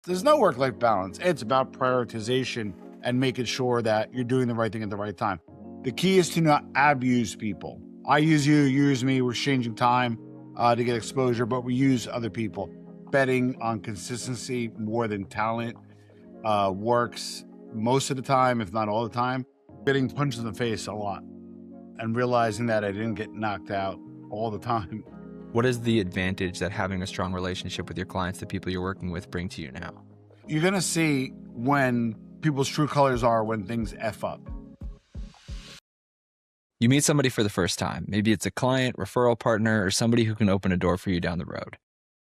There's no work-life balance. It's about prioritization and making sure that you're doing the right thing at the right time. The key is to not abuse people. I use you use me. We're exchanging time to get exposure, but we use other people. Betting on consistency more than talent works most of the time, if not all the time. Getting punched in the face a lot and realizing that I didn't get knocked out all the time. What is the advantage that having a strong relationship with your clients, the people you're working with, bring to you now? You're going to see when people's true colors are when things F up. You meet somebody for the first time. Maybe it's a client, referral partner, or somebody who can open a door for you down the road.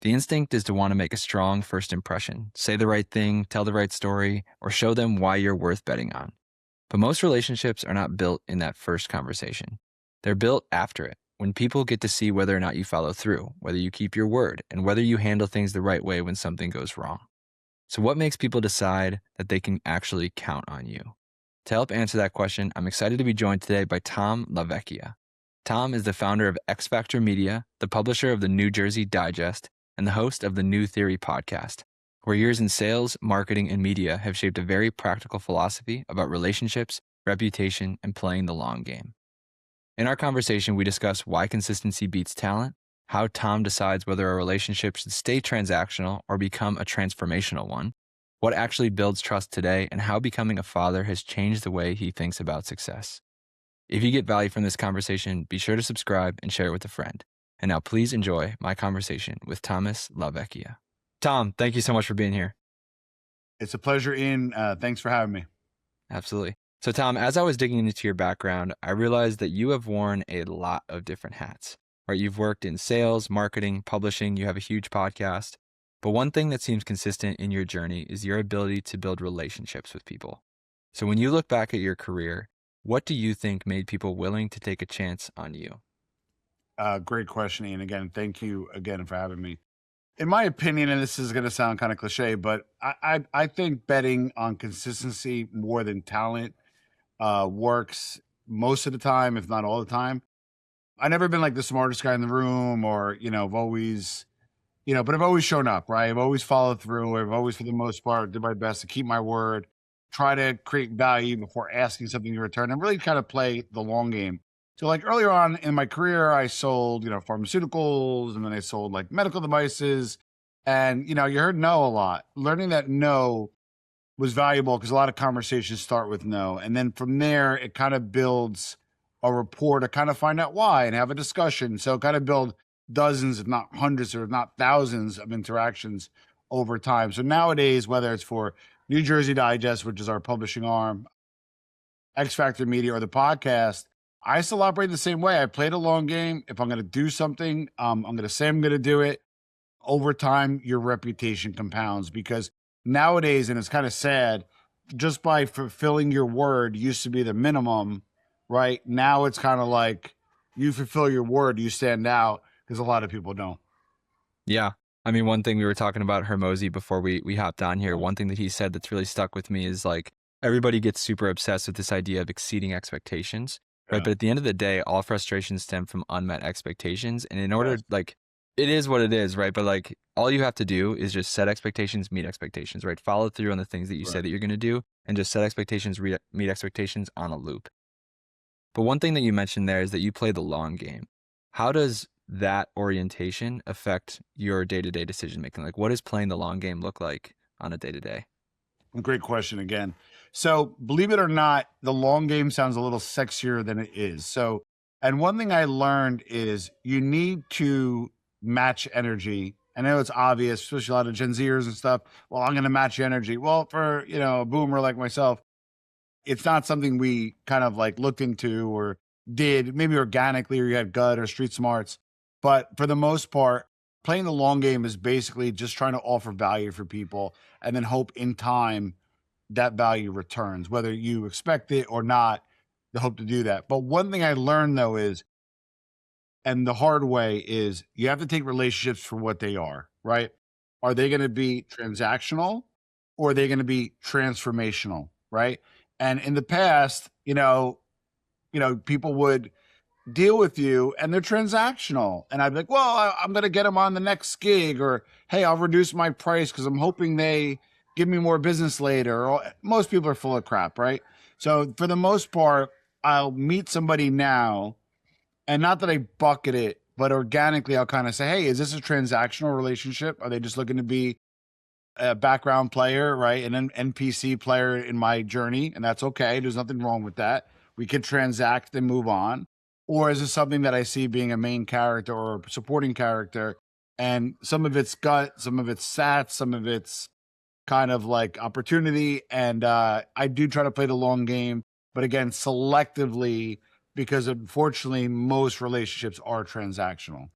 The instinct is to want to make a strong first impression, say the right thing, tell the right story, or show them why you're worth betting on. But most relationships are not built in that first conversation. They're built after it, when people get to see whether or not you follow through, whether you keep your word, and whether you handle things the right way when something goes wrong. So what makes people decide that they can actually count on you? To help answer that question, I'm excited to be joined today by Tom La Vecchia. Tom is the founder of X Factor Media, the publisher of the New Jersey Digest, and the host of the New Theory podcast, where years in sales, marketing, and media have shaped a very practical philosophy about relationships, reputation, and playing the long game. In our conversation, we discuss why consistency beats talent, how Tom decides whether a relationship should stay transactional or become a transformational one, what actually builds trust today, and how becoming a father has changed the way he thinks about success. If you get value from this conversation, be sure to subscribe and share it with a friend. And now please enjoy my conversation with Thomas La Vecchia. Tom, thank you so much for being here. It's a pleasure, Ian. Thanks for having me. Absolutely. So Tom, as I was digging into your background, I realized that you have worn a lot of different hats, right? You've worked in sales, marketing, publishing, you have a huge podcast. But one thing that seems consistent in your journey is your ability to build relationships with people. So when you look back at your career, what do you think made people willing to take a chance on you? Great question, Ian. Again, thank you again for having me. In my opinion, and this is going to sound kind of cliche, but I think betting on consistency more than talent works most of the time, if not all the time. I've never been like the smartest guy in the room, or I've always, but I've always shown up, right? I've always followed through. I've always, for the most part, did my best to keep my word, try to create value before asking something in return, and really kind of play the long game. So, like earlier on in my career, I sold, pharmaceuticals, and then I sold like medical devices, and you heard no a lot. Learning that no was valuable because a lot of conversations start with no, and then from there it kind of builds a rapport to kind of find out why and have a discussion. So kind of build dozens, if not hundreds, or if not thousands of interactions over time. So nowadays, whether it's for New Jersey Digest, which is our publishing arm, X Factor Media, or the podcast, I still operate the same way. I play the long game. If I'm going to do something, I'm going to say I'm going to do it. Over time, your reputation compounds because nowadays, and it's kind of sad, just by fulfilling your word used to be the minimum, right? Now it's kind of like you fulfill your word, you stand out, because a lot of people don't. Yeah. I mean, one thing we were talking about Hermosi before we hopped on here, one thing that he said that's really stuck with me is like, everybody gets super obsessed with this idea of exceeding expectations, right? Yeah. But at the end of the day, all frustrations stem from unmet expectations. And in order, like, it is what it is, right? But like, all you have to do is just set expectations, meet expectations, right? Follow through on the things that you say that you're going to do, and just set expectations, meet expectations on a loop. But one thing that you mentioned there is that you play the long game. How does that orientation affect your day-to-day decision making? Like, what does playing the long game look like on a day-to-day? Great question again. So believe it or not, the long game sounds a little sexier than it is. So, and one thing I learned is you need to match energy. I know it's obvious, especially a lot of Gen Zers and stuff. Well, I'm going to match energy. Well, for, a boomer like myself, it's not something we kind of like looked into or did maybe organically, or you had gut or street smarts. But for the most part, playing the long game is basically just trying to offer value for people and then hope in time that value returns, whether you expect it or not, the hope to do that. But one thing I learned though is, and the hard way is, you have to take relationships for what they are, right? Are they going to be transactional or are they going to be transformational, right? And in the past, people would deal with you and they're transactional. And I'd be like, well, I'm going to get them on the next gig, or, hey, I'll reduce my price because I'm hoping they give me more business later. Or most people are full of crap, right? So for the most part, I'll meet somebody now, and not that I bucket it, but organically, I'll kind of say, hey, is this a transactional relationship? Are they just looking to be a background player, right? An NPC player in my journey, and that's okay. There's nothing wrong with that. We could transact and move on. Or is it something that I see being a main character or a supporting character? And some of it's gut, some of it's stats, some of it's kind of like opportunity. And I do try to play the long game, but again, selectively, because unfortunately, most relationships are transactional.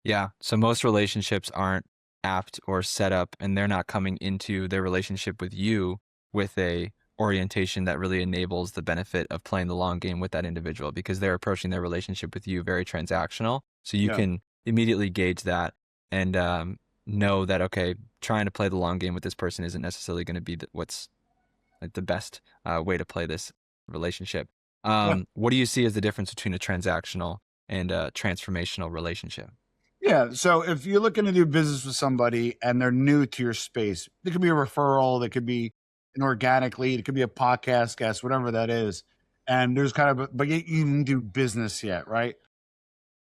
Yeah. So most relationships aren't apt or set up, and they're not coming into their relationship with you with a orientation that really enables the benefit of playing the long game with that individual, because they're approaching their relationship with you very transactional. So you Yeah. can immediately gauge that and know that, okay, trying to play the long game with this person isn't necessarily going to be what's like the best way to play this relationship. Yeah. What do you see as the difference between a transactional and a transformational relationship? Yeah. So if you're looking to do business with somebody and they're new to your space, it could be a referral, it could be an organic lead, it could be a podcast guest, whatever that is. And there's kind of, but you didn't do business yet, right?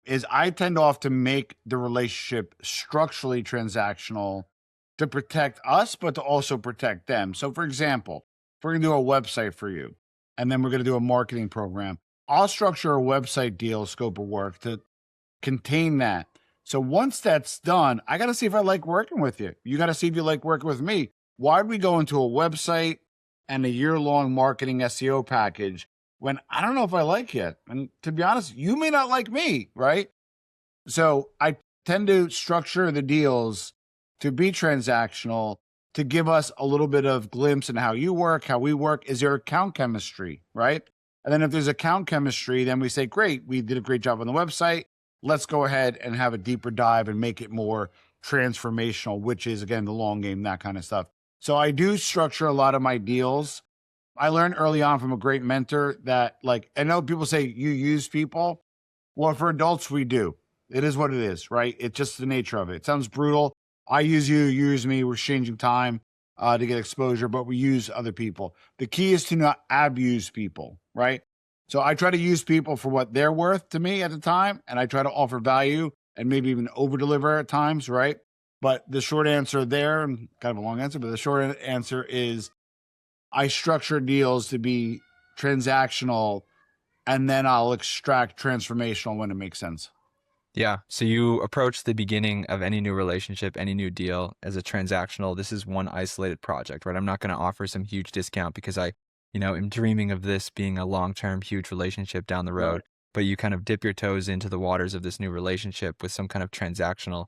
Is I tend to often make the relationship structurally transactional to protect us, but to also protect them. So, for example, if we're going to do a website for you, and then we're going to do a marketing program, I'll structure a website deal scope of work to contain that. So once that's done, I got to see if I like working with you. You got to see if you like working with me. Why'd we go into a website and a year-long marketing SEO package when I don't know if I like you? And to be honest, you may not like me, right? So I tend to structure the deals to be transactional to give us a little bit of glimpse in how you work, how we work. Is there account chemistry, right? And then if there's account chemistry, then we say, great, we did a great job on the website. Let's go ahead and have a deeper dive and make it more transformational, which is again the long game, that kind of stuff. So I do structure a lot of my deals. I learned early on from a great mentor that, like, I know people say you use people. Well, for adults, we do. It is what it is, right? It's just the nature of it. It sounds brutal. I use you, you use me. We're exchanging time to get exposure, but we use other people. The key is to not abuse people, right? So I try to use people for what they're worth to me at the time, and I try to offer value and maybe even over deliver at times, right? But the short answer there, and kind of a long answer, but the short answer is I structure deals to be transactional, and then I'll extract transformational when it makes sense. Yeah. So you approach the beginning of any new relationship, any new deal as a transactional. This is one isolated project, right? I'm not going to offer some huge discount because am dreaming of this being a long-term, huge relationship down the Right. road. But you kind of dip your toes into the waters of this new relationship with some kind of transactional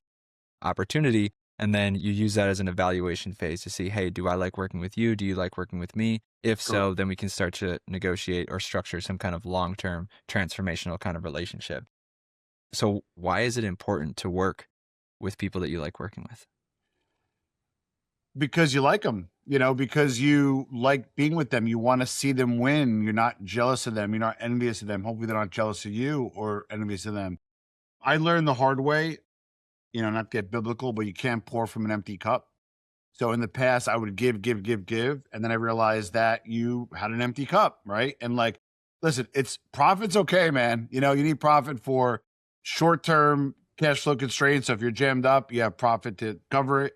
opportunity. And then you use that as an evaluation phase to see, hey, do I like working with you? Do you like working with me? If Correct. so, then we can start to negotiate or structure some kind of long-term transformational kind of relationship. So why is it important to work with people that you like working with? Because you like them, because you like being with them. You want to see them win. You're not jealous of them. You're not envious of them. Hopefully, they're not jealous of you or envious of them. I learned the hard way, not to get biblical, but you can't pour from an empty cup. So in the past, I would give, give, give, give. And then I realized that you had an empty cup, right? And like, listen, it's profit's okay, man. You need profit for short term cash flow constraints. So if you're jammed up, you have profit to cover it.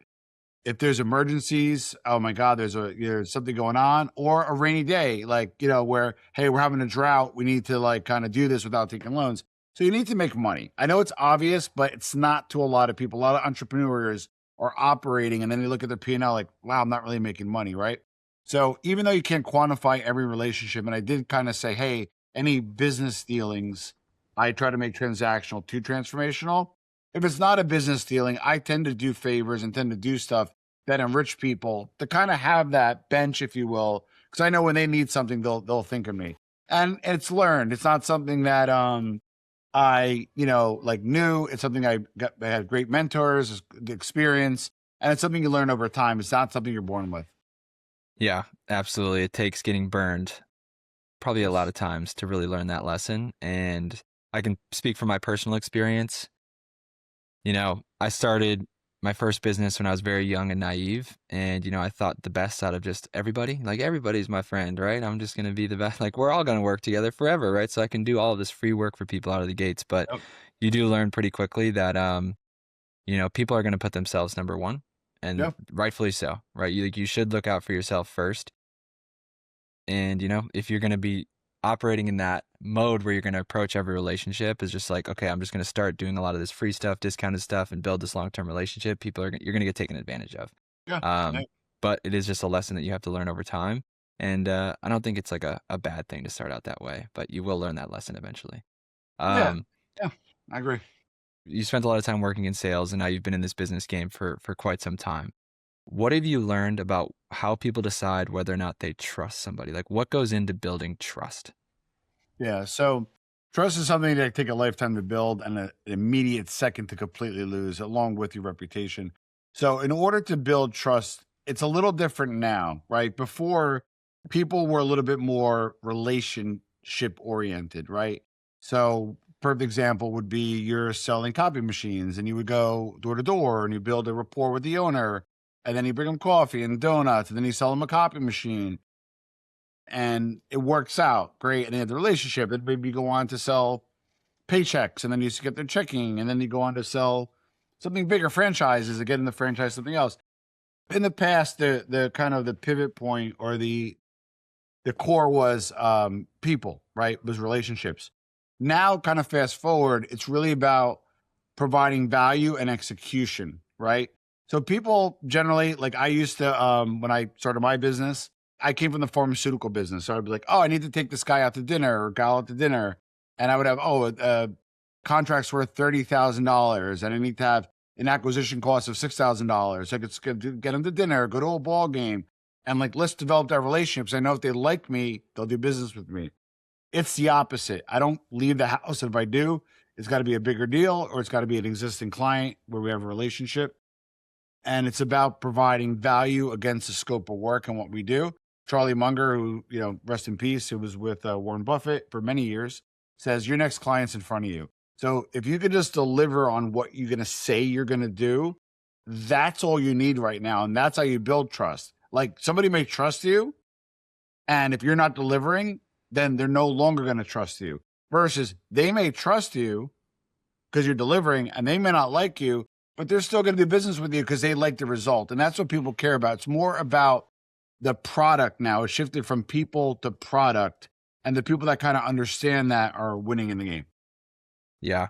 If there's emergencies, oh my God, there's something going on, or a rainy day, like, where, hey, we're having a drought. We need to like kind of do this without taking loans. So you need to make money. I know it's obvious, but it's not to a lot of people. A lot of entrepreneurs are operating and then they look at their P&L like, wow, I'm not really making money, right? So even though you can't quantify every relationship, and I did kind of say, hey, any business dealings, I try to make transactional to transformational. If it's not a business dealing, I tend to do favors and tend to do stuff that enrich people to kind of have that bench, if you will, because I know when they need something, they'll think of me. And it's learned. It's not something that I like knew. It's something I had great mentors, the experience, and it's something you learn over time. It's not something you're born with. Yeah, absolutely. It takes getting burned probably a lot Yes. of times to really learn that lesson. And I can speak from my personal experience. I started my first business when I was very young and naive. And, I thought the best out of just everybody. Like, everybody's my friend, right? I'm just going to be the best. Like, we're all going to work together forever, right? So I can do all of this free work for people out of the gates. But Yep. you do learn pretty quickly that, people are going to put themselves number one, and Yeah. rightfully so, right? You should look out for yourself first. And, if you're going to be operating in that mode where you're going to approach every relationship is just like, okay, I'm just going to start doing a lot of this free stuff, discounted stuff, and build this long-term relationship, you're going to get taken advantage of. Yeah. Yeah. But it is just a lesson that you have to learn over time. And I don't think it's like a bad thing to start out that way, but you will learn that lesson eventually. Yeah. Um, Yeah. I agree. you spent a lot of time working in sales, and now you've been in this business game for quite some time. What have you learned about how people decide whether or not they trust somebody? Like, what goes into building trust? Yeah. So trust is something that take a lifetime to build and an immediate second to completely lose, along with your reputation. So in order to build trust, it's a little different now, right? Before, people were a little bit more relationship oriented, right? So perfect example would be you're selling copy machines and you would go door to door and you build a rapport with the owner, and then you bring them coffee and donuts, and then you sell them a copy machine, and it works out great. And they have the relationship. Then maybe you go on to sell paychecks, and then you get their checking, and then you go on to sell something bigger, franchises, again in the franchise, something else. In the past, the kind of the pivot point, or the core was people, right? Was relationships. Now, kind of fast forward, it's really about providing value and execution, right? So people generally, like, I used to, when I started my business, I came from the pharmaceutical business. So I'd be like, oh, I need to take this guy out to dinner or gal out to dinner. And I would have, contracts worth $30,000, and I need to have an acquisition cost of $6,000. So I could get them to dinner, go to a ball game, and like, let's develop our relationships. I know if they like me, they'll do business with me. It's the opposite. I don't leave the house. And if I do, it's got to be a bigger deal, or it's got to be an existing client where we have a relationship. And it's about providing value against the scope of work and what we do. Charlie Munger, who, rest in peace, who was with Warren Buffett for many years, says your next client's in front of you. So if you could just deliver on what you're going to say you're going to do, that's all you need right now. And that's how you build trust. Like, somebody may trust you, and if you're not delivering, then they're no longer going to trust you. Versus they may trust you because you're delivering, and they may not like you, but they're still going to do business with you because they like the result. And that's what people care about. It's more about the product now. It's shifted from people to product. And the people that kind of understand that are winning in the game. Yeah.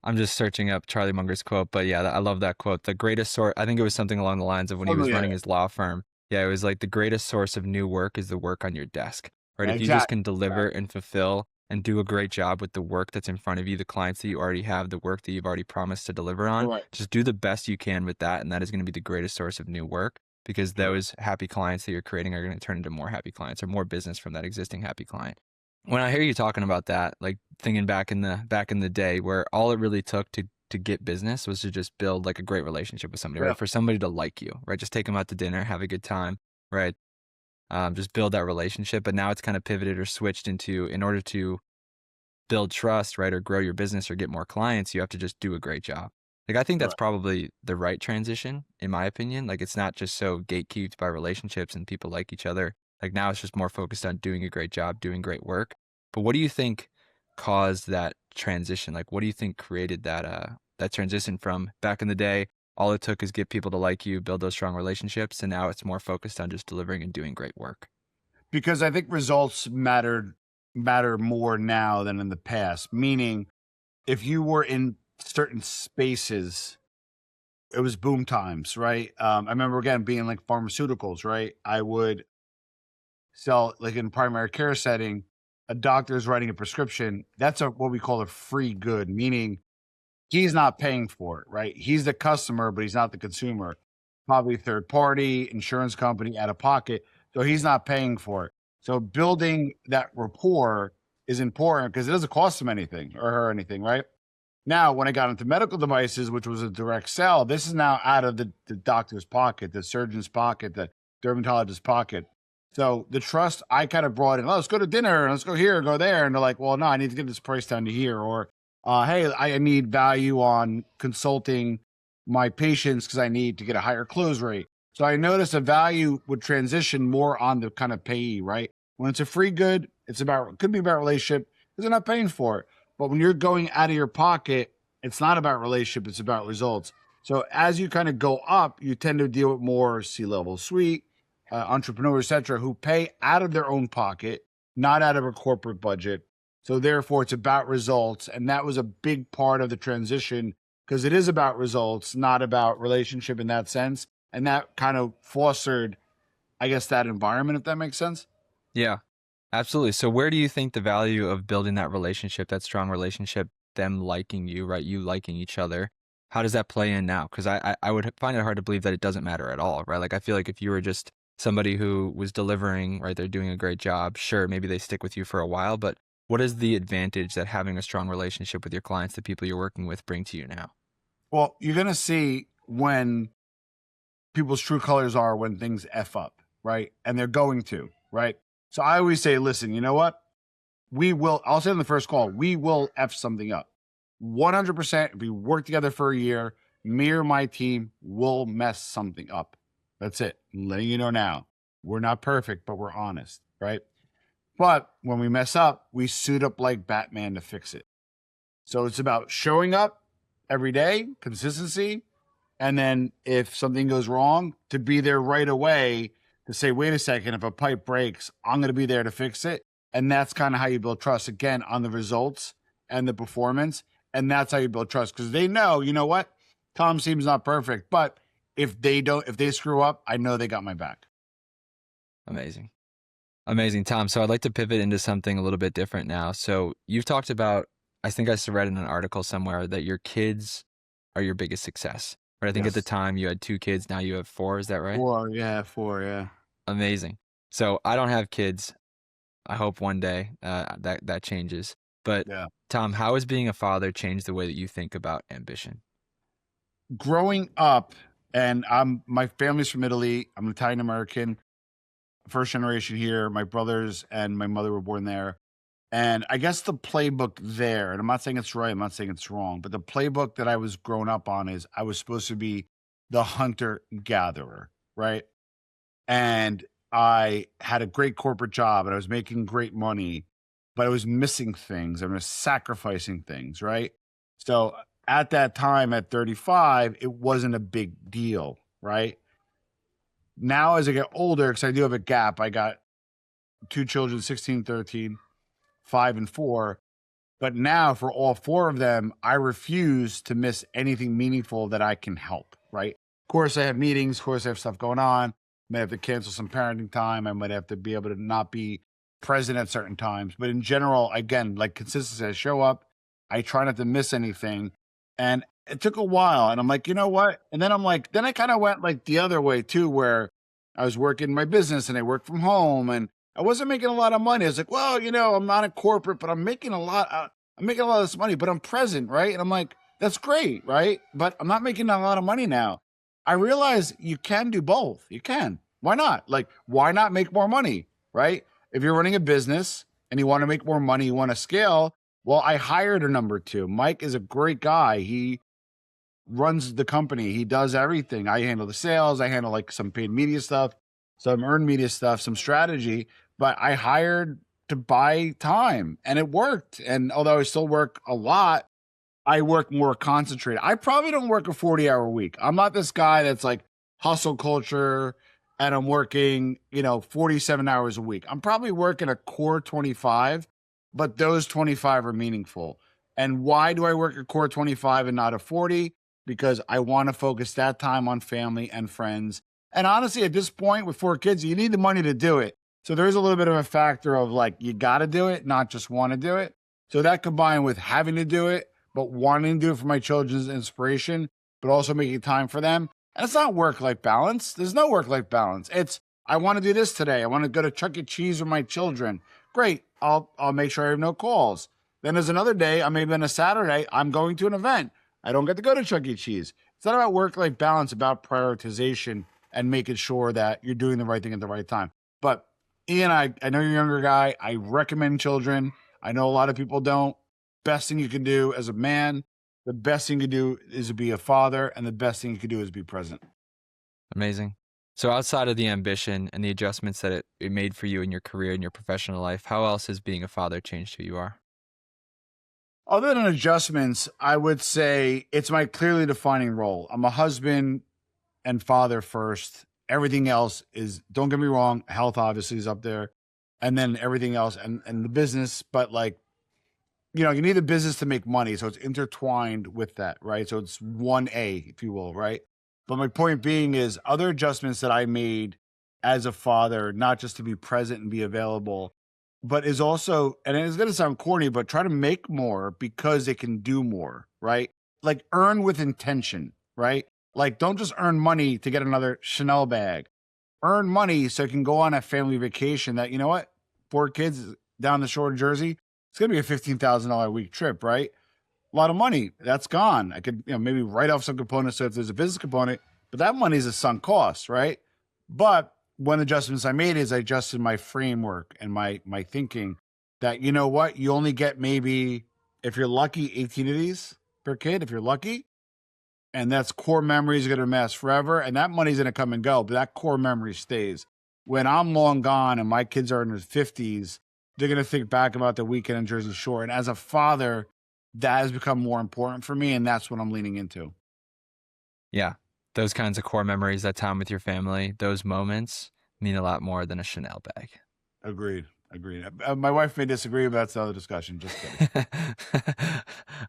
I'm just searching up Charlie Munger's quote, but yeah, I love that quote. The greatest source, I think it was something along the lines of when he was Yeah, running his law firm. Yeah, it was like the greatest source of new work is the work on your desk, right? If you just exactly. can deliver and fulfill and do a great job with the work that's in front of you, the clients that you already have, the work that you've already promised to deliver on, Correct. just do the best you can with that. And that is going to be the greatest source of new work, because those happy clients that you're creating are going to turn into more happy clients, or more business from that existing happy client. When I hear you talking about that, like thinking back in the day, where all it really took to get business was to just build like a great relationship with somebody, Yeah. right? For somebody to like you, right? Just take them out to dinner, have a good time, right? Just build that relationship. But now it's kind of pivoted or switched into, in order to build trust, right? Or grow your business or get more clients, you have to just do a great job. Like, I think that's Right. probably the right transition, in my opinion. Like, it's not just so gatekept by relationships and people like each other. Like, now it's just more focused on doing a great job, doing great work. But what do you think caused that transition? Like, what do you think created that transition from back in the day, all it took is get people to like you, build those strong relationships, and now it's more focused on just delivering and doing great work? Because I think results matter more now than in the past. Meaning, if you were in certain spaces, it was boom times, right? I remember, again, being like pharmaceuticals, right? I would sell, like, in primary care setting, a doctor's writing a prescription. That's what we call a free good, meaning he's not paying for it, right? He's the customer, but he's not the consumer. Probably third party, insurance company, out of pocket. So he's not paying for it. So building that rapport is important because it doesn't cost him anything or her anything, right? Now, when I got into medical devices, which was a direct sell, this is now out of the doctor's pocket, the surgeon's pocket, the dermatologist's pocket. So the trust I kind of brought in, oh, let's go to dinner, let's go here, go there. And they're like, well, no, I need to get this price down to here. Or Hey, I need value on consulting my patients because I need to get a higher close rate. So I noticed a value would transition more on the kind of payee, right? When it's a free good, it's about, could be about relationship because they're not paying for it. But when you're going out of your pocket, it's not about relationship, it's about results. So as you kind of go up, you tend to deal with more C-level suite, entrepreneurs, etc., who pay out of their own pocket, not out of a corporate budget. So therefore, it's about results, and that was a big part of the transition because it is about results, not about relationship in that sense. And that kind of fostered, I guess, that environment, if that makes sense. Yeah, absolutely. So where do you think the value of building that relationship, that strong relationship, them liking you, right? You liking each other. How does that play in now? Because I would find it hard to believe that it doesn't matter at all, right? Like I feel like if you were just somebody who was delivering, right, they're doing a great job, sure, maybe they stick with you for a while, but what is the advantage that having a strong relationship with your clients, the people you're working with, bring to you now? Well, you're going to see when people's true colors are when things F up, right? And they're going to, right? So I always say, listen, you know what? We will, I'll say on the first call, we will F something up. 100%. If we work together for a year, me or my team will mess something up. That's it. I'm letting you know now. We're not perfect, but we're honest, right? But when we mess up, we suit up like Batman to fix it. So it's about showing up every day, consistency, and then if something goes wrong, to be there right away to say, wait a second, if a pipe breaks, I'm going to be there to fix it. And that's kind of how you build trust again on the results and the performance. And that's how you build trust because they know, you know what? Tom seems not perfect, but if they don't, if they screw up, I know they got my back. Amazing. Amazing, Tom. So I'd like to pivot into something a little bit different now. So you've talked about, I think I read in an article somewhere that your kids are your biggest success. Right? I think at the Yes. time you had 2 kids, now you have 4. Is that right? Four. Yeah. Four. Yeah. Amazing. So I don't have kids. I hope one day that changes. But Yeah. Tom, how has being a father changed the way that you think about ambition? Growing up, and my family's from Italy. I'm Italian American, first generation here. My brothers and my mother were born there. And I guess the playbook there, and I'm not saying it's right, I'm not saying it's wrong, but the playbook that I was grown up on is I was supposed to be the hunter gatherer, right? And I had a great corporate job and I was making great money, but I was missing things. I was sacrificing things, right? So at that time at 35, it wasn't a big deal, right? Now, as I get older, because I do have a gap, I got two children, 16, 13, 5 and 4. But now for all 4 of them, I refuse to miss anything meaningful that I can help, right? Of course, I have meetings. Of course, I have stuff going on. I might have to cancel some parenting time. I might have to be able to not be present at certain times. But in general, again, like consistency, I show up. I try not to miss anything. And it took a while. And I'm like, you know what? And then I'm like, then I kind of went like the other way too, where I was working my business and I work from home and I wasn't making a lot of money. I was like, well, I'm not in corporate, but I'm making a lot. I'm making a lot of this money, but I'm present, right? And I'm like, that's great, right? But I'm not making a lot of money now. I realize you can do both. You can. Why not? Like, why not make more money, right? If you're running a business and you want to make more money, you want to scale. Well, I hired a number 2. Mike is a great guy. He runs the company. He does everything. I handle the sales. I handle like some paid media stuff, some earned media stuff, some strategy. But I hired to buy time and it worked. And although I still work a lot, I work more concentrated. I probably don't work a 40-hour week. I'm not this guy that's like hustle culture and I'm working, 47 hours a week. I'm probably working a core 25, but those 25 are meaningful. And why do I work a core 25 and not a 40? Because I want to focus that time on family and friends. And honestly, at this point with 4 kids, you need the money to do it. So there's a little bit of a factor of like, you got to do it, not just want to do it. So that combined with having to do it, but wanting to do it for my children's inspiration, but also making time for them. And it's not work-life balance. There's no work-life balance. It's, I want to do this today. I want to go to Chuck E. Cheese with my children. Great. I'll make sure I have no calls. Then there's another day, maybe on a Saturday, I'm going to an event. I don't get to go to Chuck E. Cheese. It's not about work-life balance, about prioritization and making sure that you're doing the right thing at the right time. But Ian, I know you're a younger guy. I recommend children. I know a lot of people don't. best thing you can do as a man. The best thing you can do is to be a father, and the best thing you can do is be present. Amazing. So outside of the ambition and the adjustments that it made for you in your career and your professional life, how else has being a father changed who you are? Other than adjustments, I would say it's my clearly defining role. I'm a husband and father first. Everything else is, don't get me wrong, health obviously is up there. And then everything else and the business, but like, you need the business to make money. So it's intertwined with that, right? So it's 1A, if you will, right? But my point being is other adjustments that I made as a father, not just to be present and be available, but is also, and it's going to sound corny, but try to make more because they can do more, right? Like earn with intention, right? Like don't just earn money to get another Chanel bag. Earn money so you can go on a family vacation that, you know what? 4 kids down the shore of Jersey, it's going to be a $15,000 a week trip, right? A lot of money that's gone. I could, maybe write off some components. So if there's a business component, but that money is a sunk cost, right? But one adjustments I made is I adjusted my framework and my thinking that, you know what, you only get maybe, if you're lucky, 18 of these per kid, if you're lucky. And that's core memories are going to last forever. And that money's going to come and go, but that core memory stays. When I'm long gone and my kids are in their 50s, they're going to think back about the weekend in Jersey Shore. And as a father, that has become more important for me. And that's what I'm leaning into. Yeah. Those kinds of core memories, that time with your family, those moments mean a lot more than a Chanel bag. Agreed. Agreed. My wife may disagree, but that's another discussion. Just kidding.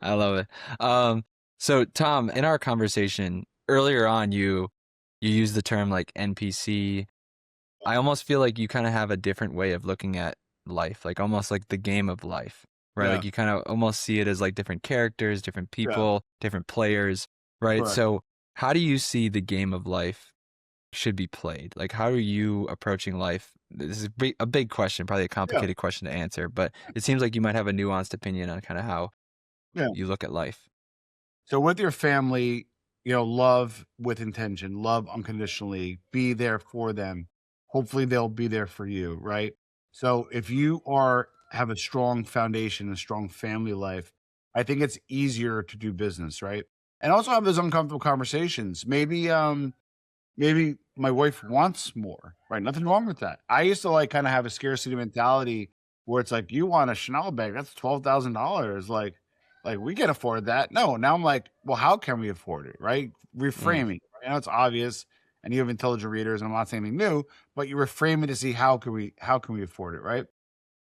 I love it. So Tom, in our conversation earlier on, you used the term like NPC. I almost feel like you kind of have a different way of looking at life, like almost like the game of life, right? Yeah. Like you kind of almost see it as like different characters, different Yeah. people, different players, right? Correct. So how do you see the game of life should be played? Like, how are you approaching life? This is a big question, probably a Yeah. complicated question to answer, but it seems like you might have a nuanced opinion on kind of how Yeah. you look at life. So with your family, love with intention, love unconditionally, be there for them. Hopefully they'll be there for you, right? So if you have a strong foundation, a strong family life, I think it's easier to do business, right? And also have those uncomfortable conversations. Maybe my wife wants more, right? Nothing wrong with that. I used to like kind of have a scarcity mentality where it's like, you want a Chanel bag, that's $12,000. Like we can afford that. No, now I'm like, well, how can we afford it? Right? Mm, Reframing. I know it's obvious and you have intelligent readers, and I'm not saying anything new, but you reframe it to see how can we afford it, right?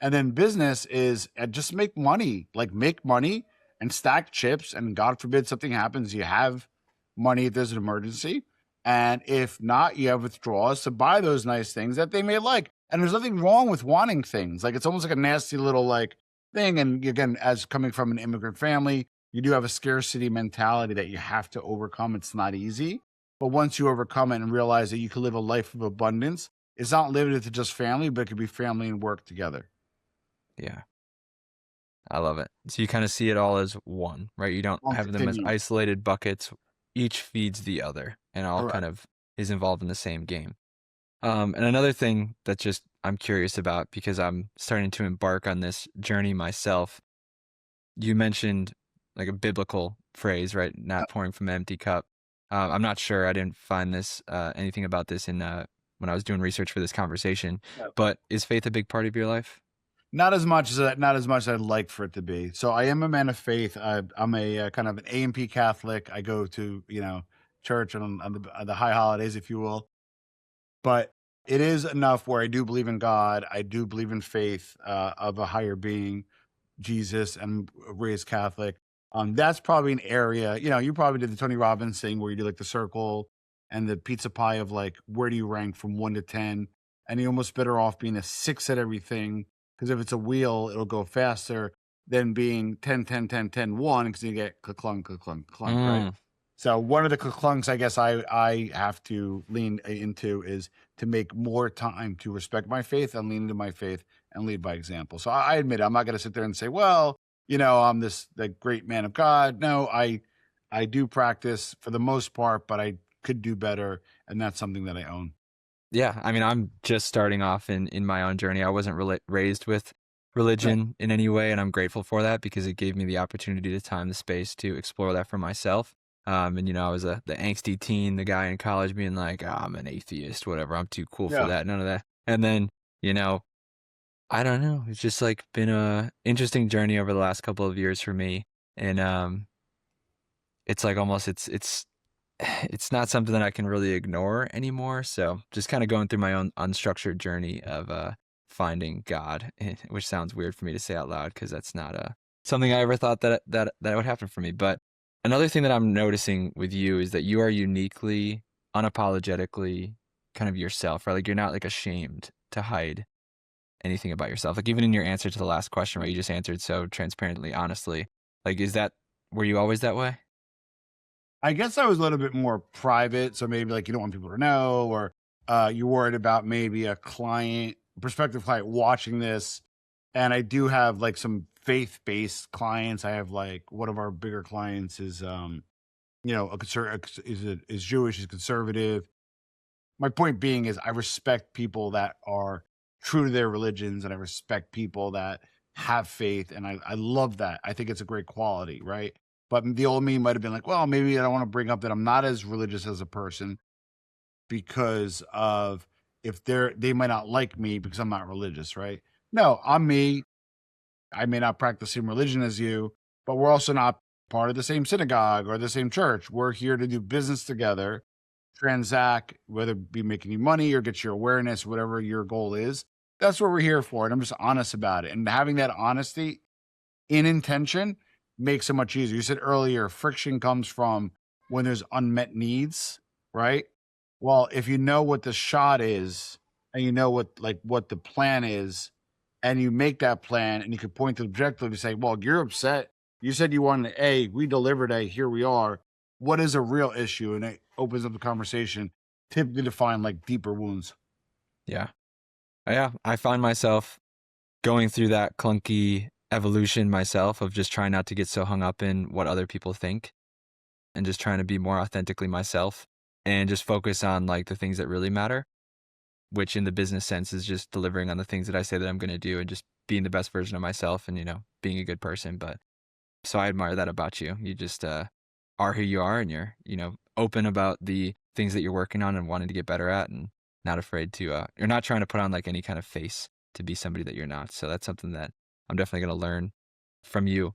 And then business is just make money, like make money and stack chips. And God forbid something happens, you have money if there's an emergency. And if not, you have withdrawals to buy those nice things that they may like. And there's nothing wrong with wanting things. Like it's almost like a nasty little like thing. And again, as coming from an immigrant family, you do have a scarcity mentality that you have to overcome. It's not easy. But once you overcome it and realize that you can live a life of abundance, it's not limited to just family, but it could be family and work together. yeah, I love it. So you kind of see it all as one, right? You don't On have them as continuum. isolated buckets. Each feeds the other and all kind Correct. of is involved in the same game. And another thing that just I'm curious about because I'm starting to embark on this journey myself. You mentioned like a biblical phrase, right? Not pouring from an empty cup. I'm not sure. I didn't find this anything about this in when I was doing research for this conversation. Yeah. But is faith a big part of your life? Not as much as I'd like for it to be. So I am a man of faith. I'm a kind of an A&P Catholic. I go to church on the high holidays, if you will. But it is enough where I do believe in God. I do believe in faith of a higher being, Jesus, and raised Catholic. That's probably an area, you probably did the Tony Robbins thing where you do like the circle and the pizza pie of like, where do you rank from 1 to 10? And you're almost better off being a 6 at everything. Because if it's a wheel, it'll go faster than being 10, 10, 10, 10, 1, because you get clunk, clunk, clunk, right? Mm, So one of the clunks I guess I have to lean into is to make more time to respect my faith and lean into my faith and lead by example. So I admit I'm not going to sit there and say, well, I'm the great man of God. No, I do practice for the most part, but I could do better, and that's something that I own. yeah, I mean, I'm just starting off in my own journey. I wasn't really raised with Right. religion in any way, and I'm grateful for that because it gave me the opportunity, the time, the space to explore that for myself. And I was the angsty teen, the guy in college being like, "Oh, I'm an atheist, whatever. I'm too cool for Yeah. that. None of that." And then, you know, I don't know. It's just like been a interesting journey over the last couple of years for me, and it's like almost it's not something that I can really ignore anymore. So just kind of going through my own unstructured journey of finding God, which sounds weird for me to say out loud because that's not something I ever thought that would happen for me. But another thing that I'm noticing with you is that you are uniquely, unapologetically kind of yourself, right? Like you're not like ashamed to hide anything about yourself. Like even in your answer to the last question, right? You just answered so transparently, honestly. Like, were you always that way? I guess I was a little bit more private, so maybe like you don't want people to know, or you're worried about maybe a client, prospective client watching this. And I do have like some faith-based clients. I have like one of our bigger clients is a is Jewish, is conservative. My point being is I respect people that are true to their religions, and I respect people that have faith, and I love that. I think it's a great quality, right? But the old me might have been like, well, maybe I don't want to bring up that I'm not as religious as a person because of if they might not like me because I'm not religious, right? No, I'm me. I may not practice the same religion as you, but we're also not part of the same synagogue or the same church. We're here to do business together, transact, whether it be making you money or get your awareness, whatever your goal is. That's what we're here for. And I'm just honest about it. And having that honesty in intention makes it much easier. You said earlier, friction comes from when there's unmet needs, right? Well, if you know what the shot is and you know what the plan is, and you make that plan and you can point to the objective and say, well, you're upset. You said you wanted A, we delivered A, here we are. What is a real issue? And it opens up the conversation, typically to find like deeper wounds. Yeah. Yeah. I find myself going through that clunky evolution myself of just trying not to get so hung up in what other people think and just trying to be more authentically myself and just focus on like the things that really matter, which in the business sense is just delivering on the things that I say that I'm going to do and just being the best version of myself and, being a good person. But so I admire that about you. You just are who you are and you're, open about the things that you're working on and wanting to get better at and not afraid to, you're not trying to put on like any kind of face to be somebody that you're not. So that's something that I'm definitely going to learn from you.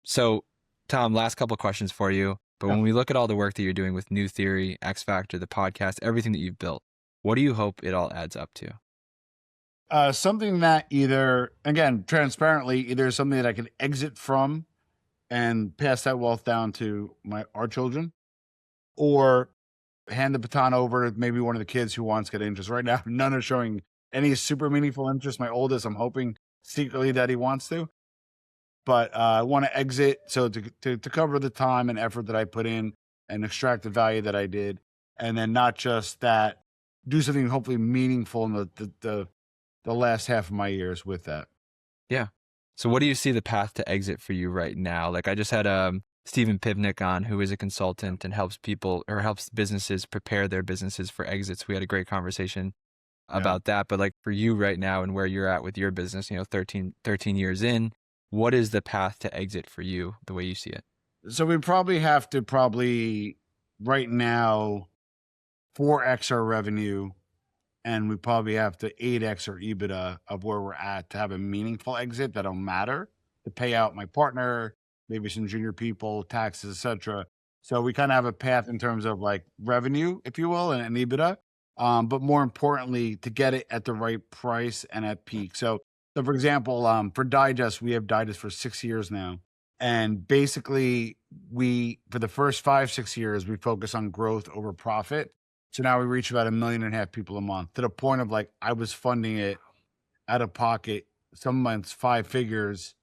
So, Tom, last couple of questions for you. But Yeah. when we look at all the work that you're doing with New Theory, X Factor, the podcast, everything that you've built, what do you hope it all adds up to? Something that either, again, transparently, either something that I can exit from and pass that wealth down to our children, or hand the baton over to maybe one of the kids who wants to get interest. Right now, none are showing any super meaningful interest. My oldest, I'm hoping secretly that he wants to, but I want to exit so to cover the time and effort that I put in and extract the value that I did, and then not just that, do something hopefully meaningful in the last half of my years with that. Yeah. So what do you see the path to exit for you right now? Like I just had Stephen Pivnik on, who is a consultant and helps people or helps businesses prepare their businesses for exits. We had a great conversation Yeah. about that. But like for you right now and where you're at with your business, 13 years in, what is the path to exit for you the way you see it? So we probably have to right now 4x our revenue, and we probably have to 8x our EBITDA of where we're at to have a meaningful exit that'll matter to pay out my partner, maybe some junior people, taxes, etc. So we kind of have a path in terms of like revenue, if you will, and EBITDA. But more importantly, to get it at the right price and at peak. So for example, for Digest, we have Digest for 6 years now. And basically, we, for the first 5, 6 years, we focus on growth over profit. So now we reach about 1.5 million people a month, to the point of like I was funding it out of pocket, some months 5 figures,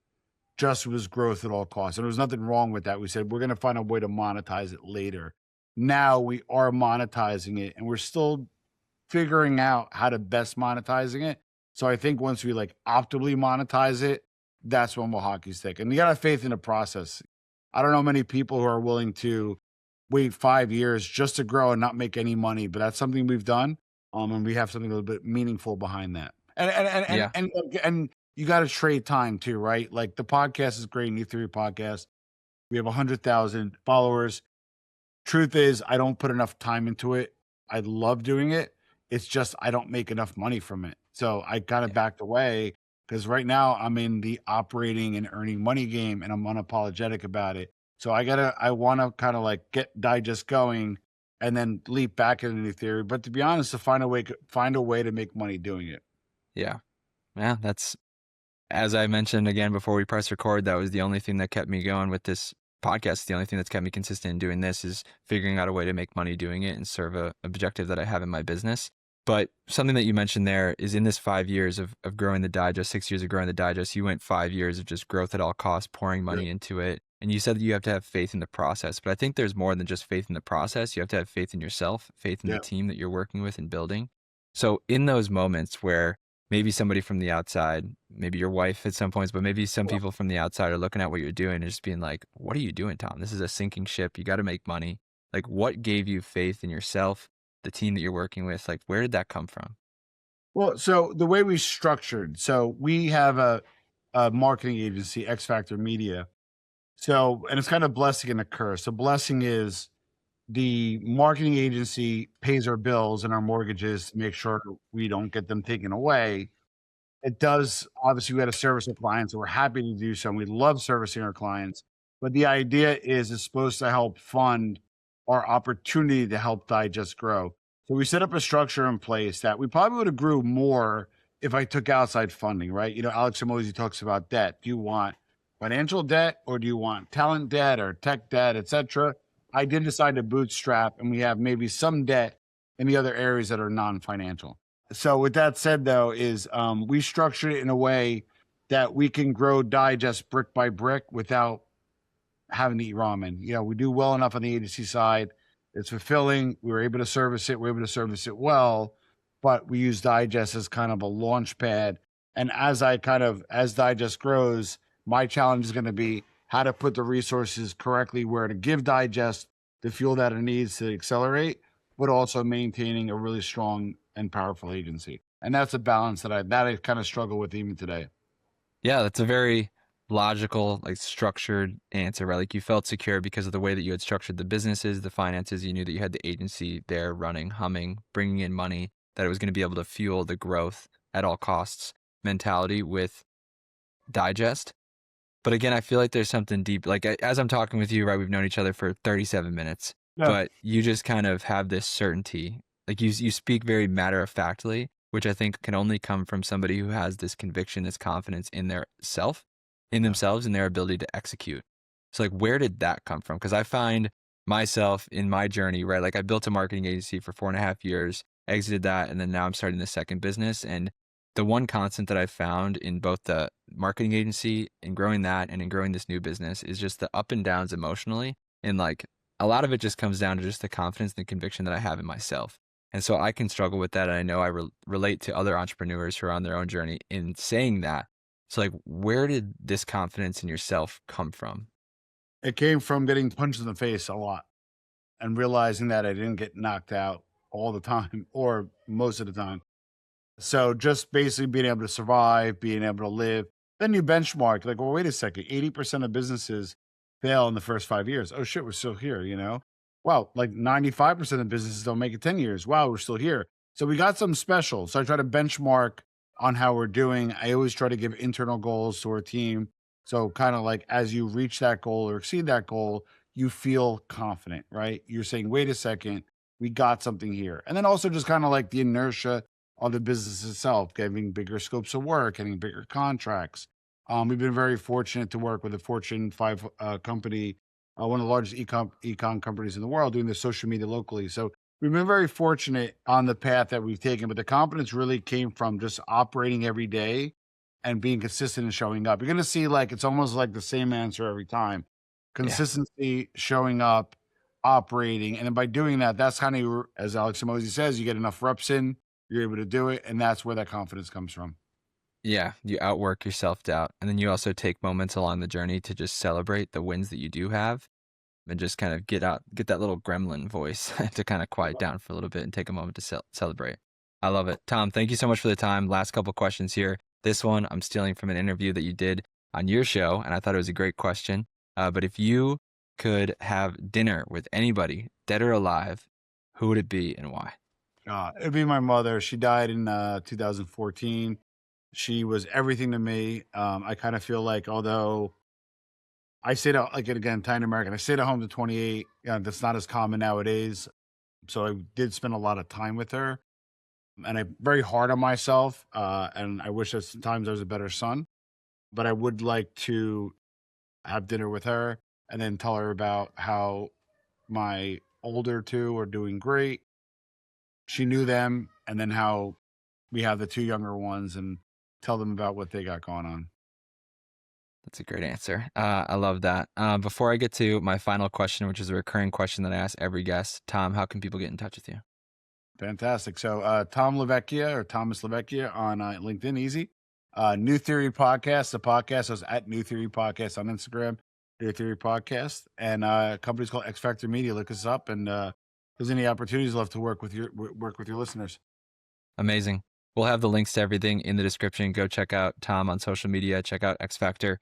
just was growth at all costs. And there was nothing wrong with that. We said we're going to find a way to monetize it later. Now we are monetizing it, and we're still figuring out how to best monetizing it. So I think once we like optimally monetize it, that's when we'll hockey stick. And you gotta have faith in the process. I don't know many people who are willing to wait 5 years just to grow and not make any money, but that's something we've done. And we have something a little bit meaningful behind that. And and and and Yeah. and, and you got to trade time too, right? Like the podcast is great, New Theory podcast. We have 100,000 followers. Truth is, I don't put enough time into it. I love doing it. It's just I don't make enough money from it. So I kind of Yeah. backed away because right now I'm in the operating and earning money game and I'm unapologetic about it. So I want to kind of like get digest going and then leap back into New Theory. But to be honest, to find a way to make money doing it. Yeah. Yeah. That's, as I mentioned again before we press record, that was the only thing that kept me going with this podcast. The only thing that's kept me consistent in doing this is figuring out a way to make money doing it and serve a objective that I have in my business. But something that you mentioned there is in this 5 years of growing the digest, 6 years of growing the digest, you went 5 years of just growth at all costs, pouring Yeah. money into it. And you said that you have to have faith in the process. But I think there's more than just faith in the process. You have to have faith in yourself, faith in the Yeah. team that you're working with and building. So in those moments where maybe somebody from the outside, maybe your wife at some points, but maybe some people from the outside are looking at what you're doing and just being like, what are you doing, Tom? This is a sinking ship. You got to make money. Like, what gave you faith in yourself, the team that you're working with? Like, where did that come from? Well, so the way we structured, so we have a marketing agency, X Factor Media. So, and it's kind of blessing and a curse. The blessing is the marketing agency pays our bills and our mortgages to make sure we don't get them taken away. It does obviously, we had to service our clients, and we're happy to do so, and we love servicing our clients, but the idea is it's supposed to help fund our opportunity to help Digest grow. So we set up a structure in place that we probably would have grew more if I took outside funding, right? You know, Alex Hormozy talks about debt. Do you want financial debt or do you want talent debt or tech debt, et cetera? I did decide to bootstrap, and we have maybe some debt in the other areas that are non-financial. So with that said, though, is we structured it in a way that we can grow digest brick by brick without having to eat ramen. You know, we do well enough on the agency side. It's fulfilling. We were able to service it. We are able to service it well, but we use digest as kind of a launch pad. And as digest grows, my challenge is going to be how to put the resources correctly where to give digest the fuel that it needs to accelerate, but also maintaining a really strong and powerful agency. And that's a balance that I kind of struggle with even today. Yeah, that's a very logical, like structured answer, right? Like you felt secure because of the way that you had structured the businesses, the finances. You knew that you had the agency there running, humming, bringing in money, that it was going to be able to fuel the growth at all costs mentality with Digest. But again, I feel like there's something deep. Like as I'm talking with you, right? We've known each other for 37 minutes, Yeah. but you just kind of have this certainty. Like you speak very matter of factly, which I think can only come from somebody who has this conviction, this confidence in their self, in Yeah. themselves, and their ability to execute. So like, where did that come from? Because I find myself in my journey, right? Like I built a marketing agency for 4.5 years, exited that, and then now I'm starting the second business. And the one constant that I've found in both the marketing agency and growing that and in growing this new business is just the up and downs emotionally. And like a lot of it just comes down to just the confidence and the conviction that I have in myself. And so I can struggle with that. And I know I relate to other entrepreneurs who are on their own journey in saying that. So like, where did this confidence in yourself come from? It came from getting punched in the face a lot and realizing that I didn't get knocked out all the time or most of the time. So just basically being able to survive, being able to live. Then you benchmark, like, well, wait a second, 80% of businesses fail in the first 5 years. Oh shit, we're still here, you know? Wow, like 95% of businesses don't make it 10 years. Wow, we're still here. So we got something special. So I try to benchmark on how we're doing. I always try to give internal goals to our team. So kind of like as you reach that goal or exceed that goal, you feel confident, right? You're saying, wait a second, we got something here. And then also just kind of like the inertia on the business itself, getting bigger scopes of work, getting bigger contracts. We've been very fortunate to work with a Fortune 5 company, one of the largest econ companies in the world, doing the social media locally. So we've been very fortunate on the path that we've taken, but the confidence really came from just operating every day and being consistent and showing up. You're going to see like it's almost like the same answer every time: Yeah. consistency, showing up, operating. And then by doing that, that's kind of, as Alex Hormozy says, you get enough reps in, you're able to do it, and that's where that confidence comes from. Yeah. You outwork your self doubt. And then you also take moments along the journey to just celebrate the wins that you do have and just kind of get that little gremlin voice to kind of quiet down for a little bit and take a moment to celebrate. I love it. Tom, thank you so much for the time. Last couple questions here. This one I'm stealing from an interview that you did on your show, and I thought it was a great question. But if you could have dinner with anybody, dead or alive, who would it be and why? It'd be my mother. She died in 2014. She was everything to me. I kind of feel like, although I stayed out, like again, Italian American, I stayed at home to 28. That's not as common nowadays. So I did spend a lot of time with her, and I'm very hard on myself. And I wish that sometimes I was a better son, but I would like to have dinner with her and then tell her about how my older two are doing great. She knew them, and then how we have the two younger ones and tell them about what they got going on. That's a great answer. I love that. Before I get to my final question, which is a recurring question that I ask every guest, Tom, how can people get in touch with you? Fantastic. So, Tom La Vecchia or Thomas La Vecchia on LinkedIn, easy. New Theory Podcast, the podcast is at New Theory Podcast on Instagram, New Theory Podcast, and company's called X Factor Media. Look us up, and if there's any opportunities, love to work with your listeners. Amazing. We'll have the links to everything in the description. Go check out Tom on social media, check out X Factor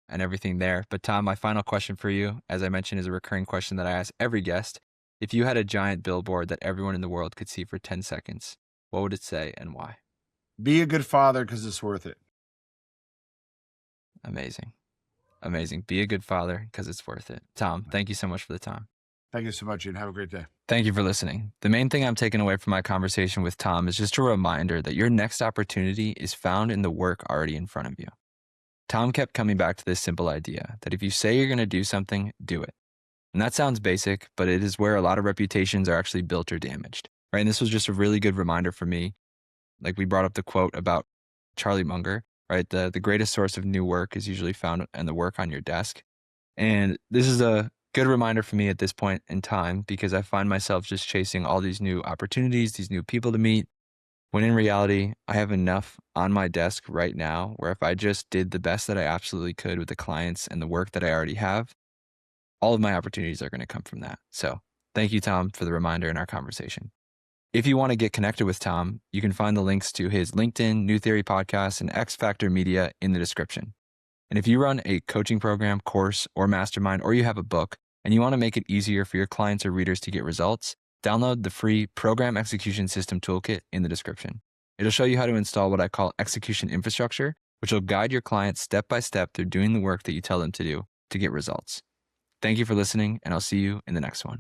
and everything there. But Tom, my final question for you, as I mentioned, is a recurring question that I ask every guest. If you had a giant billboard that everyone in the world could see for 10 seconds, what would it say and why? Be a good father because it's worth it. Amazing. Amazing. Be a good father because it's worth it. Tom, thank you so much for the time. Thank you so much, and have a great day. Thank you for listening. The main thing I'm taking away from my conversation with Tom is just a reminder that your next opportunity is found in the work already in front of you. Tom kept coming back to this simple idea that if you say you're going to do something, do it. And that sounds basic, but it is where a lot of reputations are actually built or damaged, right? And this was just a really good reminder for me. Like we brought up the quote about Charlie Munger, right? The greatest source of new work is usually found in the work on your desk. And this is a good reminder for me at this point in time because I find myself just chasing all these new opportunities, these new people to meet, when in reality, I have enough on my desk right now where if I just did the best that I absolutely could with the clients and the work that I already have, all of my opportunities are going to come from that. So thank you, Tom, for the reminder in our conversation. If you want to get connected with Tom, you can find the links to his LinkedIn, New Theory Podcast, and X Factor Media in the description. And if you run a coaching program, course, or mastermind, or you have a book, and you want to make it easier for your clients or readers to get results, download the free Program Execution System Toolkit in the description. It'll show you how to install what I call execution infrastructure, which will guide your clients step by step through doing the work that you tell them to do to get results. Thank you for listening, and I'll see you in the next one.